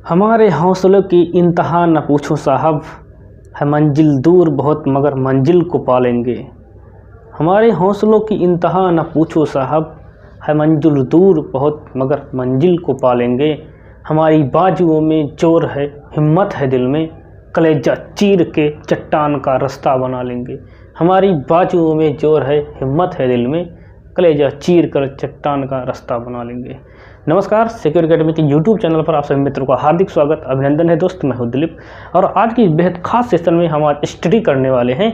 हमारे हौसलों की इंतहा न पूछो साहब, है मंजिल दूर बहुत मगर मंजिल को पालेंगे। हमारे हौसलों की इंतहा न पूछो साहब, है मंजिल दूर बहुत मगर मंजिल को पालेंगे। हमारी बाजुओं में जोर है, हिम्मत है दिल में, कलेजा चीर के चट्टान का रास्ता बना लेंगे। हमारी बाजुओं में जोर है, हिम्मत है दिल में, कलेजा चीर कर चट्टान का रास्ता बना लेंगे। नमस्कार, सिक्योर अकेडमी के यूट्यूब चैनल पर आप सभी मित्रों का हार्दिक स्वागत अभिनंदन है। दोस्त, मैं हूं दिलीप और आज की बेहद खास सेशन में हम आज स्टडी करने वाले हैं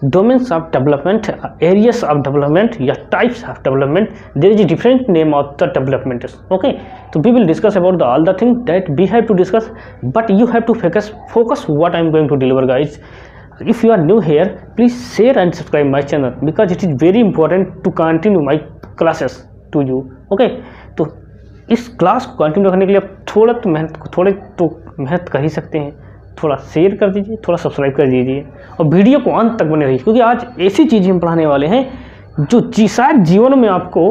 domains of development, areas of development या types of development. There is different name of the development. Okay, तो we will discuss about the all the thing that we have to discuss, but you have to focus what I am going to deliver guys. If you are new here, please share and subscribe my channel because it is very important to continue my classes to you. Okay, तो इस class को continue रखने के लिए आप थोड़े तो मेहनत कर ही सकते हैं। थोड़ा शेयर कर दीजिए, थोड़ा सब्सक्राइब कर दीजिए और वीडियो को अंत तक बने रहिए, क्योंकि आज ऐसी चीज़ें हम पढ़ाने वाले हैं जो शायद जीवन में आपको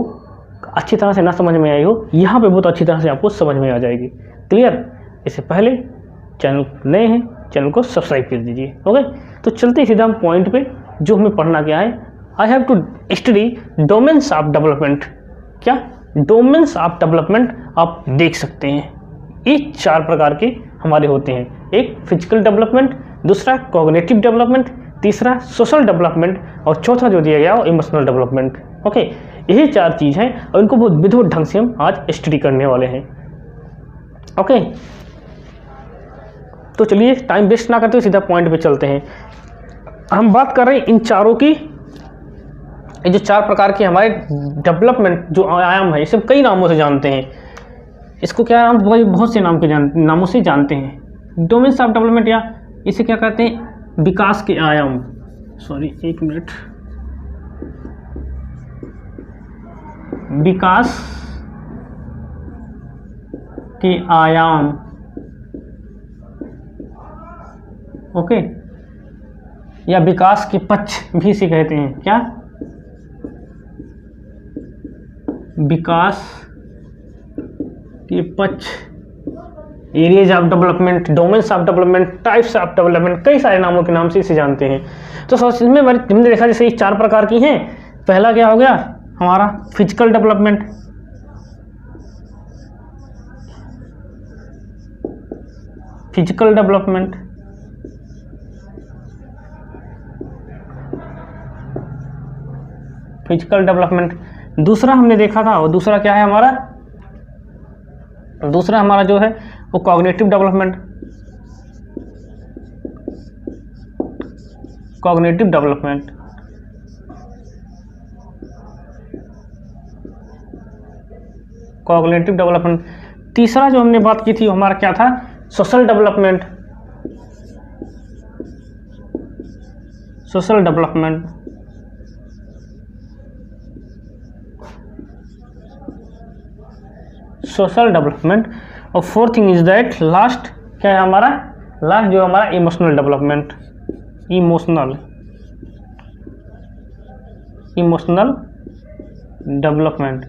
अच्छी तरह से ना समझ में आई हो, यहाँ पे बहुत अच्छी तरह से आपको समझ में आ जाएगी। क्लियर? इससे पहले चैनल नए हैं, चैनल को सब्सक्राइब कर दीजिए। ओके, तो चलते हैं सीधा हम पॉइंट पे जो हमें पढ़ना क्या है। I have to study domains of development. क्या डोमेन्स ऑफ डेवलपमेंट आप देख सकते हैं, ये 4 प्रकार के हमारे होते हैं। एक फिजिकल डेवलपमेंट, दूसरा कॉग्निटिव डेवलपमेंट, तीसरा सोशल डेवलपमेंट और चौथा जो दिया गया वो इमोशनल डेवलपमेंट। ओके, यही 4 चीज़ हैं और इनको बहुत विधिवत ढंग से हम आज स्टडी करने वाले हैं। ओके, तो चलिए टाइम वेस्ट ना करते हुए सीधा पॉइंट पे चलते हैं। हम बात कर रहे हैं इन चारों की, ये जो 4 प्रकार के हमारे डेवलपमेंट जो आयाम है, इसे कई नामों से जानते हैं। इसको क्या नाम, बहुत से नामों से जानते हैं। डोमेन्स ऑफ डेवलपमेंट या इसे क्या कहते हैं, विकास के आयाम। सॉरी, एक मिनट। विकास के आयाम। ओके, या विकास के पक्ष भी इसे कहते हैं। क्या? विकास के पक्ष, areas of development, domains of development, types of development, कई सारे नामों के नाम से इसे जानते हैं। तो इसमें हमने देखा जैसे ये 4 प्रकार की हैं। पहला क्या हो गया हमारा physical development. Physical development, physical development. दूसरा हमने देखा था, और दूसरा क्या है हमारा, दूसरा हमारा जो है वो cognitive development. Cognitive development, cognitive development. तीसरा जो हमने बात की थी हमारा क्या था, social development. Social development, social development. और 4th thing is that last क्या है हमारा, लास्ट जो हमारा इमोशनल डेवलपमेंट। Emotional development.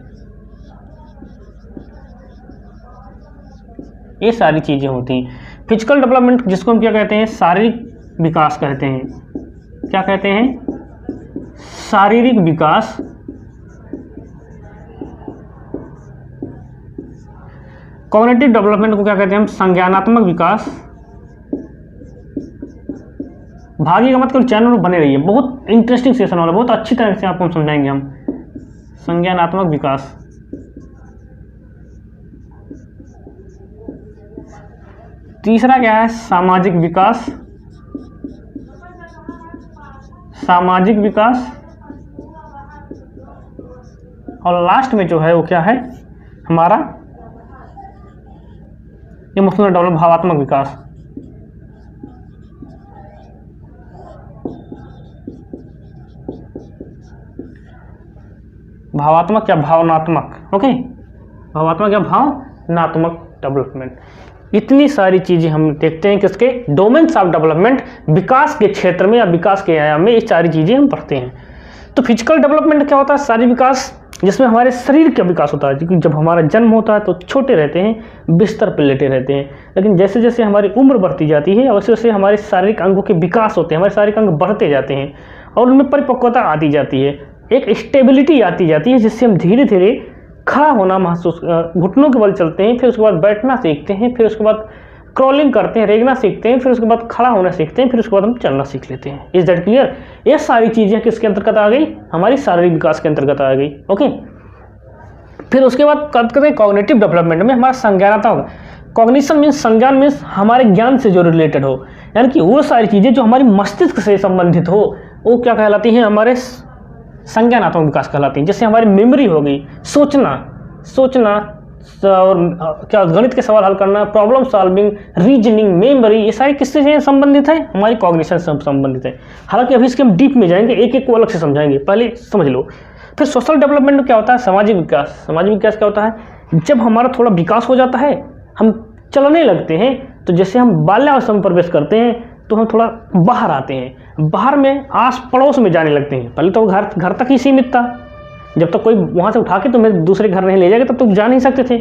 ये सारी चीजें होती हैं। फिजिकल डेवलपमेंट जिसको हम क्या कहते हैं, शारीरिक विकास कहते हैं। क्या कहते हैं? शारीरिक विकास। कॉग्निटिव डेवलपमेंट को क्या कहते हैं हम, संज्ञानात्मक विकास। भागिएगा मत, केवल चैनल में बने रहिए, बहुत इंटरेस्टिंग सेशन वाला, बहुत अच्छी तरह से आपको समझाएंगे हम। संज्ञानात्मक विकास। तीसरा क्या है, सामाजिक विकास। सामाजिक विकास। और लास्ट में जो है वो क्या है हमारा इमोशनल डेवलपमेंट, भावात्मक विकास। भावात्मक या भावनात्मक। ओके, भावात्मक या भावनात्मक डेवलपमेंट। इतनी सारी चीजें हम देखते हैं किसके, डोमेन्स ऑफ डेवलपमेंट, विकास के क्षेत्र में या विकास के आयाम में ये सारी चीजें हम पढ़ते हैं। तो फिजिकल डेवलपमेंट क्या होता है, शारीरिक विकास। जिसमें हमारे शरीर का विकास होता है, क्योंकि जब हमारा जन्म होता है तो छोटे रहते हैं, बिस्तर पर लेटे रहते हैं, लेकिन जैसे जैसे हमारी उम्र बढ़ती जाती है वैसे वैसे हमारे शारीरिक अंगों के विकास होते हैं, हमारे शारीरिक अंग बढ़ते जाते हैं और उनमें परिपक्वता आती जाती है, एक स्टेबिलिटी आती जाती है, जिससे हम धीरे धीरे खड़ा होना महसूस, घुटनों के बल चलते हैं, फिर उसके बाद बैठना सीखते हैं, फिर उसके बाद क्रॉलिंग करते हैं, रेंगना सीखते हैं, फिर उसके बाद खड़ा होना सीखते हैं, फिर उसके बाद हम चलना सीख लेते हैं। Is that clear? ये सारी चीज़ें किसके अंतर्गत आ गई? हमारी शारीरिक विकास के अंतर्गत आ गई। ओके, फिर उसके बाद बात करते हैं कॉग्निटिव डेवलपमेंट में हमारा संज्ञानात्मक। कॉग्निशन मीन्स संज्ञान मीन्स हमारे ज्ञान से जो रिलेटेड हो, यानी कि वो सारी चीज़ें जो हमारी मस्तिष्क से संबंधित हो वो क्या कहलाती हैं? हमारे संज्ञानात्मक विकास कहलाती हैं। जैसे हमारी मेमोरी हो गई, सोचना और क्या गणित के सवाल हल करना, प्रॉब्लम सॉल्विंग, रीजनिंग, मेमोरी, ये सारी किससे संबंधित है? हमारी कॉग्निशन से संबंधित है। हालांकि अभी इसके हम डीप में जाएंगे, एक एक को अलग से समझाएंगे, पहले समझ लो। फिर सोशल डेवलपमेंट में क्या होता है? सामाजिक विकास। सामाजिक विकास क्या होता है? जब हमारा थोड़ा विकास हो जाता है, हम चलने लगते हैं, तो जैसे हम बाल्यावस्था में प्रवेश करते हैं तो हम थोड़ा बाहर आते हैं, बाहर में आस पड़ोस में जाने लगते हैं। पहले तो घर तक ही सीमित था, जब तक कोई वहाँ से उठा के तुम्हें दूसरे घर नहीं ले जाएगा तब तक जा नहीं सकते थे।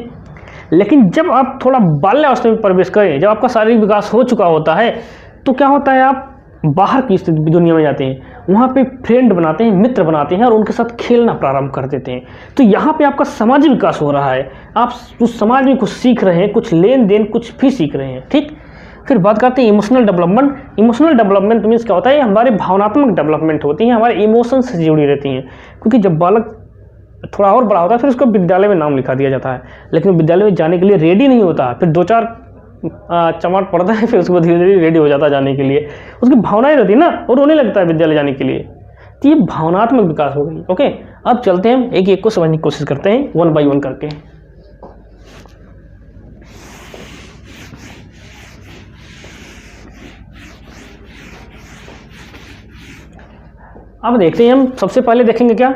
लेकिन जब आप थोड़ा बाल्यावस्था में प्रवेश करें, जब आपका शारीरिक विकास हो चुका होता है, तो क्या होता है? आप बाहर की दुनिया में जाते हैं, वहाँ पे फ्रेंड बनाते हैं, मित्र बनाते हैं और उनके साथ खेलना प्रारंभ कर देते हैं। तो यहाँ पे आपका सामाजिक विकास हो रहा है, आप उस समाज में कुछ सीख रहे हैं, कुछ लेन देन कुछ भी सीख रहे हैं। ठीक, फिर बात करते हैं emotional development. Emotional development means क्या होता है? हमारे भावनात्मक डेवलपमेंट होती है, हमारे इमोशन से जुड़ी रहती हैं। क्योंकि जब बालक थोड़ा और बड़ा होता है फिर उसको विद्यालय में नाम लिखा दिया जाता है, लेकिन विद्यालय में जाने के लिए रेडी नहीं होता, फिर 2-4 चमाट पड़ता है, फिर उसको धीरे धीरे रेडी हो जाता है जाने के लिए। उसकी भावनाएं रहती है ना, और रोने लगता है विद्यालय जाने के लिए। तो ये भावनात्मक विकास हो गई। ओके, अब चलते हैं, हम एक एक को समझने की कोशिश करते हैं, 1 by 1 करके। अब देखते हैं, हम सबसे पहले देखेंगे क्या?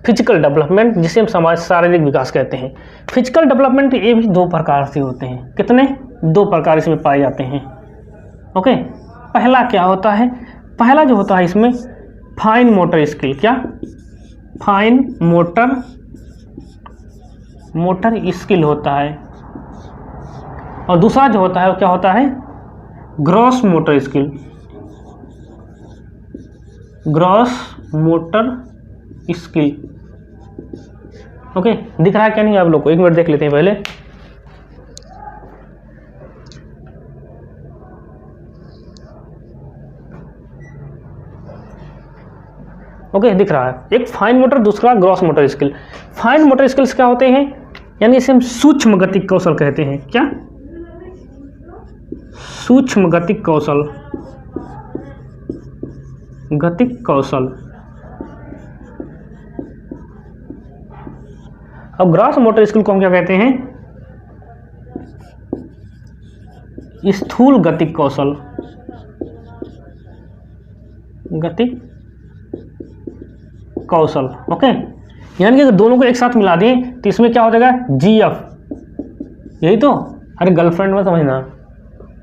फिजिकल डेवलपमेंट, जिसे हम समाज शारीरिक विकास कहते हैं। फिजिकल डेवलपमेंट ये भी 2 प्रकार से होते हैं। कितने? 2 प्रकार इसमें पाए जाते हैं। ओके, पहला क्या होता है? पहला जो होता है इसमें फाइन मोटर स्किल। क्या? फाइन मोटर स्किल होता है। और दूसरा जो होता है वो क्या होता है? Gross motor skill. Gross motor skill. Okay, दिख रहा है क्या नहीं आप लोग को? 1 मिनट देख लेते हैं पहले। ओके, दिख रहा है। एक फाइन मोटर, दूसरा gross motor skill. Fine motor skills क्या होते हैं? यानी इसे हम सूक्ष्म गतिक कौशल कहते हैं। क्या? सूक्ष्म गतिक कौशल। गतिक कौशल। अब ग्रॉस मोटर स्किल को हम क्या कहते हैं? स्थूल गतिक कौशल। गतिक कौशल। ओके, यानी कि अगर दोनों को एक साथ मिला दें तो इसमें क्या हो जाएगा? GF। यही तो, अरे गर्लफ्रेंड में समझना,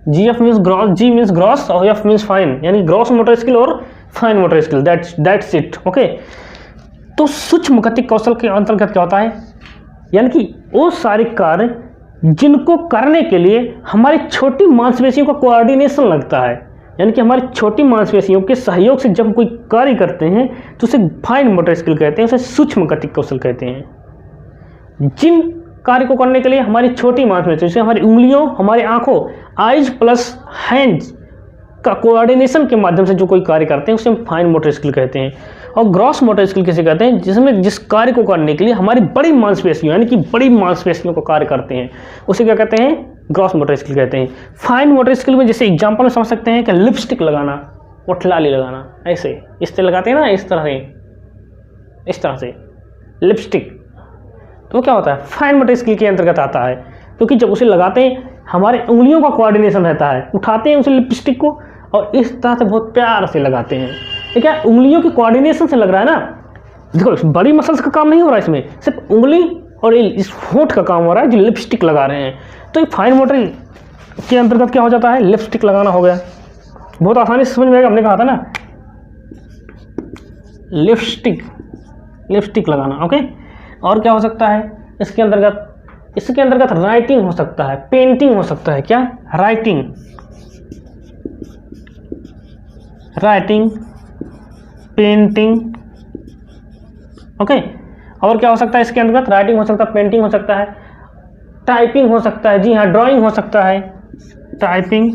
GF means gross, G means gross और F मीन्स फाइन, यानी ग्रॉस मोटर स्किल और fine motor skill. That's it. Okay, तो सूक्ष्म गतिक कौशल के अंतर्गत क्या होता है? यानी कि वो सारे कार्य जिनको करने के लिए हमारी छोटी मांसपेशियों का कोऑर्डिनेशन लगता है, यानी कि हमारी छोटी मांसपेशियों के सहयोग से जब कोई कार्य करते हैं तो उसे फाइन मोटर स्किल कहते हैं, उसे सूक्ष्म गतिक कौशल कहते हैं। जिन कार्य को करने के लिए हमारी छोटी मांसपेशियों, जैसे हमारी उंगलियों, हमारी आंखों, आइज प्लस हैंड्स का कोऑर्डिनेशन के माध्यम से जो कोई कार्य करते हैं उसे हम फाइन मोटर स्किल कहते हैं। और ग्रॉस मोटर स्किल किसे कहते हैं? जिसमें जिस कार्य को करने के लिए हमारी बड़ी मांसपेशियों, यानी कि बड़ी मांसपेशियों को कार्य करते हैं, उसे क्या कहते हैं? ग्रॉस मोटर स्किल कहते हैं। फाइन मोटर स्किल में जैसे एग्जांपल में समझ सकते हैं कि लिपस्टिक लगाना, ओठलाली लगाना, ऐसे इस तरह लगाते हैं ना, इस तरह से लिपस्टिक, तो क्या होता है? फाइन मोटर स्किल के अंतर्गत आता है, क्योंकि जब उसे लगाते हैं हमारे उंगलियों का कोऑर्डिनेशन रहता है, उठाते हैं उसे लिपस्टिक को और इस तरह से बहुत प्यार से लगाते हैं। ये क्या उंगलियों के कोऑर्डिनेशन से लग रहा है ना? देखो, बड़ी मसल्स का काम नहीं हो रहा है इसमें, सिर्फ उंगली और इस होंठ का काम हो रहा है जो लिपस्टिक लगा रहे हैं। तो ये फाइन मोटर के अंतर्गत क्या हो जाता है? लिपस्टिक लगाना हो गया। बहुत आसानी से समझ में आएगा, हमने कहा था ना लिपस्टिक। लिपस्टिक लगाना। ओके, और क्या हो सकता है इसके अंतर्गत? इसके अंतर्गत राइटिंग हो सकता है, पेंटिंग हो सकता है। क्या? Writing, writing, painting. ओके, और क्या हो सकता है इसके अंतर्गत? राइटिंग हो सकता है, पेंटिंग हो सकता है, टाइपिंग हो सकता है, जी हाँ, ड्राइंग हो सकता है, टाइपिंग,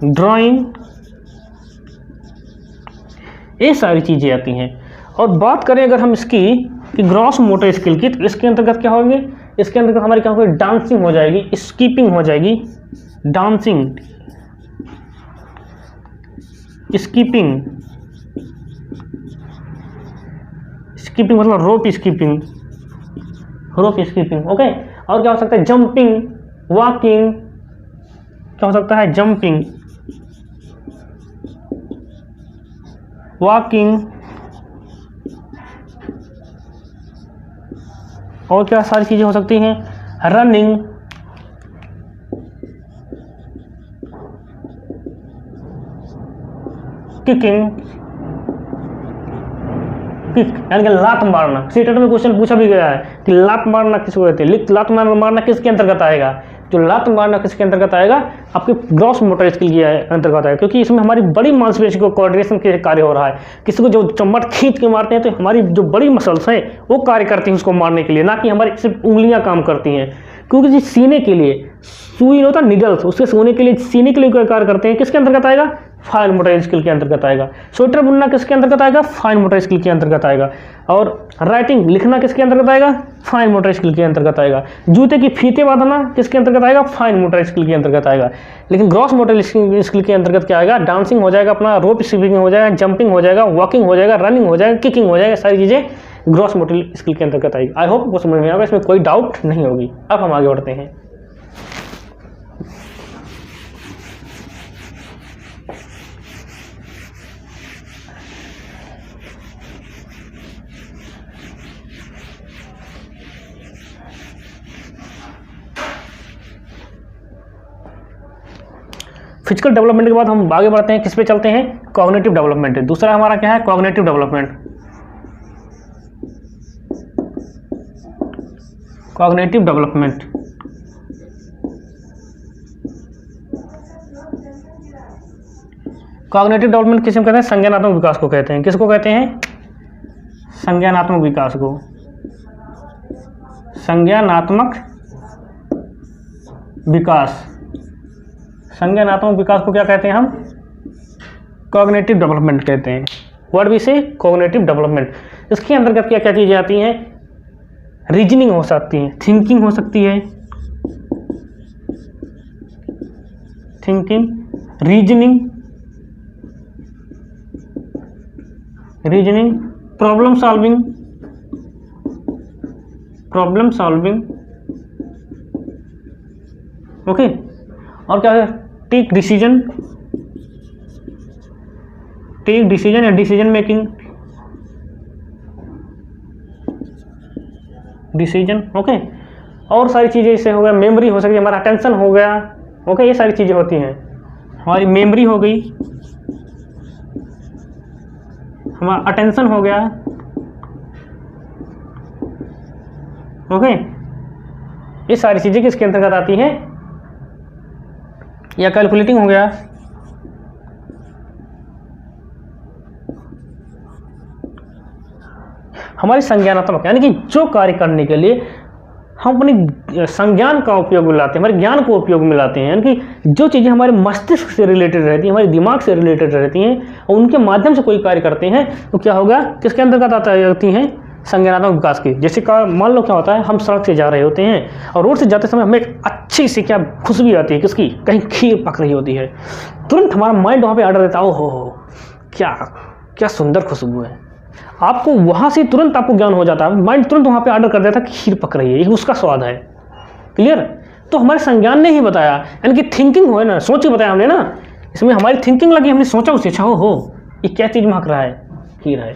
ड्राइंग, ये सारी चीज़ें आती हैं। और बात करें अगर हम इसकी कि ग्रॉस मोटर स्किल की, तो इसके अंतर्गत क्या होंगे? इसके अंतर्गत हमारी क्या होगी? डांसिंग हो जाएगी, स्कीपिंग हो जाएगी, डांसिंग, स्कीपिंग, स्कीपिंग मतलब रोप स्कीपिंग, रोप स्कीपिंग। ओके, और क्या हो सकता है? जंपिंग, वॉकिंग, क्या हो सकता है? जंपिंग, वॉकिंग, और क्या सारी चीज़ें हो सकती हैं? रनिंग, किकिंग, किक यानी कि लात मारना। सीटेट में क्वेश्चन पूछा भी गया है कि लात मारना किसको कहते हैं? लात मारना किसके अंतर्गत आएगा? जो लात मारना किसके अंतर्गत आएगा? आपके ग्रॉस मोटर स्किल के अंतर्गत आएगा, क्योंकि इसमें हमारी बड़ी मांसपेशी को कोऑर्डिनेशन के कार्य हो रहा है। किसी को जो चम्मट खींच के मारते हैं तो हमारी जो बड़ी मसल्स हैं वो कार्य करती हैं उसको मारने के लिए, ना कि हमारी सिर्फ उंगलियां काम करती हैं। क्योंकि जी सीने के लिए सुई होता है निडल्स, उसके सोने के लिए सीने के लिए कार्य करते हैं। किसके अंतर्गत आएगा? फाइन मोटर स्किल के अंतर्गत आएगा। स्वेटर बुनना किसके अंतर्गत आएगा? फाइन मोटर स्किल के अंतर्गत आएगा। और राइटिंग लिखना किसके अंतर्गत आएगा? फाइन मोटर स्किल के अंतर्गत आएगा। जूते की फीते बांधना किसके अंतर्गत आएगा? फाइन मोटर स्किल के अंतर्गत आएगा। लेकिन ग्रॉस मोटर स्किल के अंतर्गत क्या आएगा? डांसिंग हो जाएगा, अपना रोप स्कीपिंग हो जाएगा, जंपिंग हो जाएगा, वॉकिंग हो जाएगा, रनिंग हो जाएगा, किकिंग हो जाएगा, सारी चीज़ें ग्रॉस मोटर स्किल के अंतर्गत आएगी। आई होप वो समझ में आएगा, इसमें कोई डाउट नहीं होगी। अब हम आगे बढ़ते हैं। फिजिकल डेवलपमेंट के बाद हम आगे बढ़ते हैं, किस पे चलते हैं? Cognitive development. दूसरा हमारा क्या है? Cognitive development. Cognitive development, cognitive development किसे कहते हैं? संज्ञानात्मक विकास को कहते हैं। किसको कहते हैं? संज्ञानात्मक विकास को। संज्ञानात्मक विकास, संज्ञानात्मक विकास को क्या कहते हैं हम? कॉग्निटिव डेवलपमेंट कहते हैं। वर्ड भी से कॉग्निटिव डेवलपमेंट। इसके अंतर्गत क्या क्या चीज़ें आती हैं? रीजनिंग हो सकती है, थिंकिंग हो सकती है, thinking, reasoning, reasoning, problem solving, problem solving. Okay, और क्या है? टेक डिसीजन, टेक डिसीजन या डिसीजन मेकिंग, डिसीजन। ओके, और सारी चीज़ें इससे हो गया। मेमोरी हो सकती है, हमारा अटेंशन हो गया। ओके, ये सारी चीज़ें होती हैं। हमारी मेमोरी हो गई, हमारा अटेंशन हो गया। ओके, ये सारी चीज़ें किसके अंतर्गत आती हैं? या कैलकुलेटिंग हो गया, हमारी संज्ञानात्मक, यानी कि जो कार्य करने के लिए हम अपने संज्ञान का उपयोग में लाते हैं, हमारे ज्ञान को उपयोग में लाते हैं, यानी कि जो चीज़ें हमारे मस्तिष्क से रिलेटेड रहती हैं, हमारे दिमाग से रिलेटेड रहती हैं और उनके माध्यम से कोई कार्य करते हैं, तो क्या होगा? किसके अंतर्गत आती हैं? संज्ञानात्मक विकास की। जैसे का मान लो क्या होता है, हम सड़क से जा रहे होते हैं और रोड से जाते समय हमें एक अच्छी सी क्या खुशबू आती है, किसकी? कहीं खीर पक रही होती है। तुरंत हमारा माइंड वहाँ पे ऑर्डर देता है, ओहो क्या क्या सुंदर खुशबू है। आपको वहाँ से तुरंत आपको ज्ञान हो जाता है, माइंड तुरंत वहाँ पे ऑर्डर कर देता है कि खीर पक रही है, ये उसका स्वाद है। क्लियर? तो हमारे संज्ञान ने ही बताया, यानी कि थिंकिंग हो है ना, सोच ही बताया हमने ना, इसमें हमारी थिंकिंग लगी, हमने सोचा उसे, अच्छा हो ये क्या चीज़ महक रहा है? खीर है।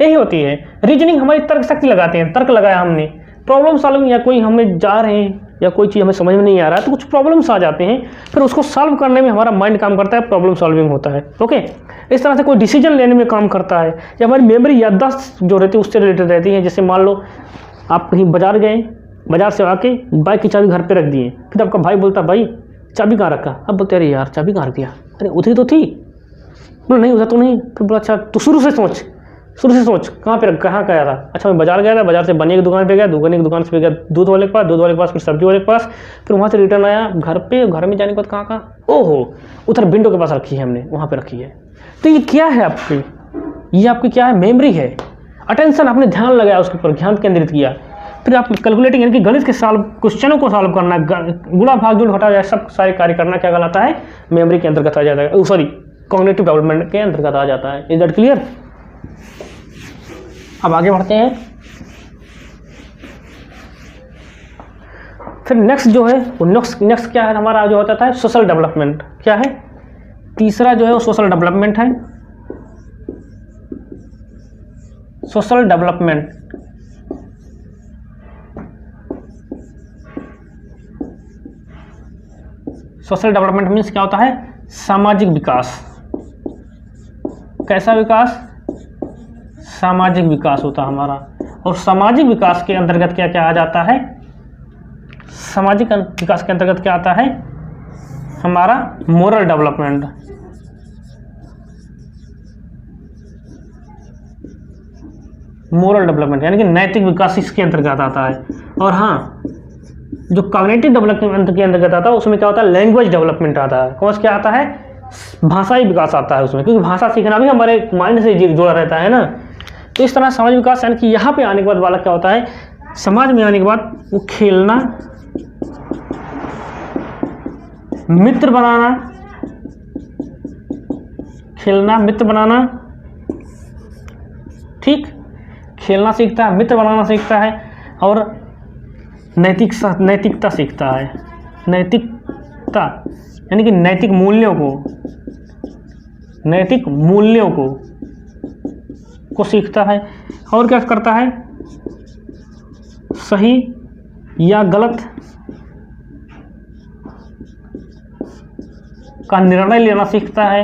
यही होती है रीजनिंग, हमारी तर्क शक्ति लगाते हैं, तर्क लगाया हमने। प्रॉब्लम सॉल्विंग, या कोई हमें जा रहे हैं या कोई चीज़ हमें समझ में नहीं आ रहा है तो कुछ प्रॉब्लम्स आ जाते हैं, फिर उसको सॉल्व करने में हमारा माइंड काम करता है, प्रॉब्लम सॉल्विंग होता है। ओके, इस तरह से कोई डिसीजन लेने में काम करता है, या हमारी मेमोरी याददाश्त जो रहती है उससे रिलेटेड रहती है। जैसे मान लो आप कहीं बाजार गए, बाजार से आके बाइक की चाबी घर पे रख दिए, फिर आपका भाई बोलता भाई चाबी कहाँ रखा, अब बोलते अरे यार चाबी कहाँ रख दिया, अरे उधर तो थी, बोला नहीं उधर तो नहीं, फिर बोला अच्छा तो शुरू से सोच कहाँ पे कहाँ गया था, अच्छा मैं बाजार गया था, बाजार से बनिए की दुकान पे गया, बनिए की दुकान से गया दूध वाले के पास, फिर सब्जी वाले के पास, फिर वहाँ से रिटर्न आया घर पे, घर में जाने के बाद कहाँ ओहो उधर विंडो के पास रखी है हमने, वहाँ पे रखी है। तो ये क्या है आपकी, ये आपकी क्या है, मेमोरी है, अटेंशन, आपने ध्यान लगाया उसके ऊपर, ध्यान केंद्रित किया। फिर आप कैलकुलेटिंग यानी कि गणित के क्वेश्चनों को सॉल्व करना, गुणा भाग जोड़ घटा सब सारे कार्य करना क्या कहलाता है, मेमोरी के अंतर्गत आ जाता है, सॉरी कॉग्निटिव डेवलपमेंट के अंतर्गत आ जाता है। Is that clear? अब आगे बढ़ते हैं। फिर नेक्स्ट जो है वो नेक्स्ट क्या है हमारा, जो होता है सोशल डेवलपमेंट। क्या है तीसरा जो है वो सोशल डेवलपमेंट है। सोशल डेवलपमेंट मीन्स क्या होता है, सामाजिक विकास। कैसा विकास, सामाजिक विकास होता है हमारा। और सामाजिक विकास के अंतर्गत क्या क्या आ जाता है, सामाजिक विकास के अंतर्गत क्या आता है हमारा मोरल डेवलपमेंट। मोरल डेवलपमेंट यानी कि नैतिक विकास इसके अंतर्गत आता है। और हाँ, जो कॉग्निटिव डेवलपमेंट के अंतर्गत आता है उसमें क्या होता है, लैंग्वेज डेवलपमेंट आता है। कौन क्या आता है, भाषाई विकास आता है उसमें, क्योंकि भाषा सीखना भी हमारे माइंड से जुड़ा रहता है ना। तो इस तरह समाज विकास यानी कि यहाँ पे आने के बाद बालक क्या होता है, समाज में आने के बाद वो खेलना, मित्र बनाना, खेलना मित्र बनाना, ठीक, खेलना सीखता है, मित्र बनाना सीखता है, और नैतिकता सीखता है। नैतिकता यानी कि नैतिक मूल्यों को सीखता है। और क्या करता है, सही या गलत का निर्णय लेना सीखता है।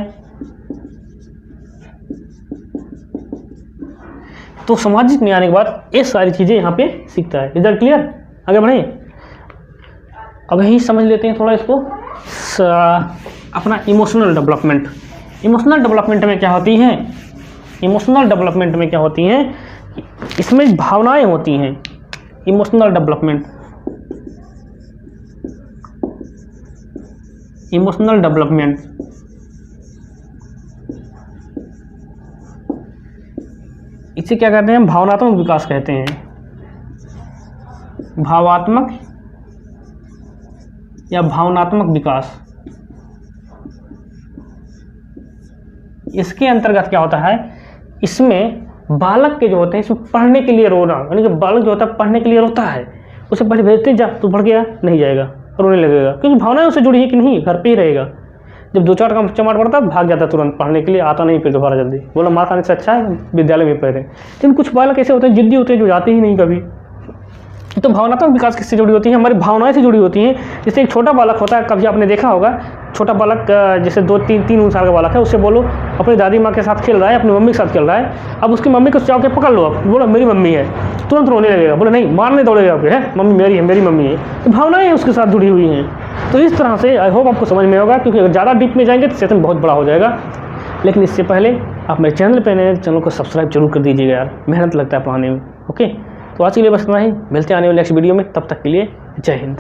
तो सामाजिक में आने के बाद ये सारी चीजें यहाँ पे सीखता है। Is that clear? आगे बढ़े, अब यही समझ लेते हैं थोड़ा इसको, अपना इमोशनल डेवलपमेंट। इमोशनल डेवलपमेंट में क्या होती हैं, इमोशनल डेवलपमेंट में क्या होती हैं, इसमें भावनाएं होती हैं। इमोशनल डेवलपमेंट, इमोशनल डेवलपमेंट इसे क्या कहते हैं, भावनात्मक विकास कहते हैं। भावात्मक या भावनात्मक विकास, इसके अंतर्गत क्या होता है, इसमें बालक के जो होते हैं इसमें पढ़ने के लिए रोना, यानी कि बालक जो होता है पढ़ने के लिए रोता है, उसे पढ़े भेजते जा तो पढ़ गया, नहीं जाएगा, रोने लगेगा, क्योंकि भावनाएं उससे जुड़ी है कि नहीं, घर पे ही रहेगा। जब 2-4 का चमाट पड़ता भाग जाता तुरंत पढ़ने के लिए, आता नहीं फिर दोबारा जल्दी, बोला मार खाने से अच्छा है विद्यालय में पढ़े। लेकिन कुछ बालक ऐसे होते हैं जिद्दी होते हैं जो जाते ही नहीं कभी। तो भावनात्मक विकास किससे जुड़ी होती है, हमारी भावनाएं से जुड़ी होती हैं। जैसे एक छोटा बालक होता है, कभी आपने देखा होगा, छोटा बालक जैसे 2-3 साल का बालक है, उससे बोलो अपनी दादी माँ के साथ खेल रहा है, अपनी मम्मी के साथ खेल रहा है, अब उसकी मम्मी को चाव के पकड़ लो, आप बोलो मेरी मम्मी है, तुरंत रोने लगेगा, बोले नहीं मारने दौड़ेगा आपके, है मम्मी मेरी है, मेरी मम्मी है। तो भावनाएं उसके साथ जुड़ी हुई हैं। तो इस तरह से आई होप आपको समझ में होगा, क्योंकि अगर ज़्यादा डीप में जाएंगे तो सेशन बहुत बड़ा हो जाएगा। लेकिन इससे पहले आप मेरे चैनल पर नए, चैनल को सब्सक्राइब जरूर कर दीजिएगा यार, मेहनत लगता है पढ़ाने में। ओके, तो आज के लिए बस इतना ही, मिलते हैं आने वाले नेक्स्ट वीडियो में, तब तक के लिए जय हिंद।